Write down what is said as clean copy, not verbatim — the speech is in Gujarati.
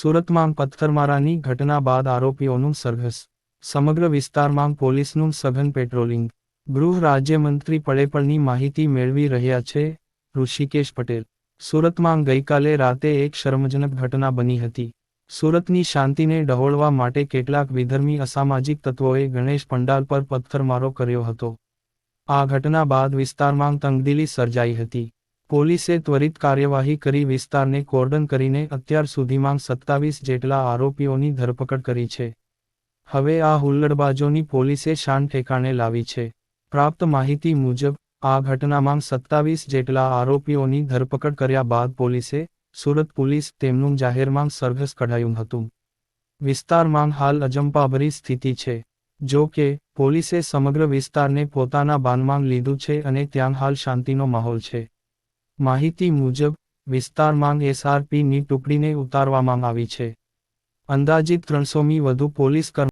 સુરતમાં પથ્થરમારાની ઘટના બાદ આરોપીઓનું સરઘસ. સમગ્ર વિસ્તારમાં પોલીસનું સઘન પેટ્રોલિંગ. ગૃહ રાજ્યમંત્રી પળેપળની માહિતી મેળવી રહ્યા છે. ઋષિકેશ પટેલ. સુરતમાં ગઈકાલે રાતે એક શરમજનક ઘટના બની હતી. સુરતની શાંતિને ડહોળવા માટે કેટલાક વિધર્મી અસામાજિક તત્વોએ ગણેશ પંડાલ પર પથ્થરમારો કર્યો હતો. આ ઘટના બાદ વિસ્તારમાં તંગદિલી સર્જાઈ હતી. પોલીસે ત્વરિત કાર્યવાહી કરી વિસ્તારને કોર્ડન કરીને અત્યાર સુધીમાં 27 જેટલા આરોપીઓની ધરપકડ કરી છે. હવે આ હુલ્લડબાજોની પોલીસે શાન ઠેકાણે લાવી છે. પ્રાપ્ત માહિતી મુજબ, આ ઘટનામાં 27 જેટલા આરોપીઓની ધરપકડ કર્યા બાદ પોલીસે, સુરત પોલીસ તેમનું જાહેરમાં સરઘસ કઢાયું હતું. વિસ્તારમાં હાલ અજંપાભરી સ્થિતિ છે. જો કે, પોલીસે સમગ્ર વિસ્તારને પોતાના બાનમાં લીધું છે અને ત્યાં હાલ શાંતિનો માહોલ છે. માહિતી મુજબ, વિસ્તારમાં SRPની ટુકડીને ઉતારવામાં આવી છે. અંદાજિત 300મી વધુ પોલીસ કર્મચારીઓ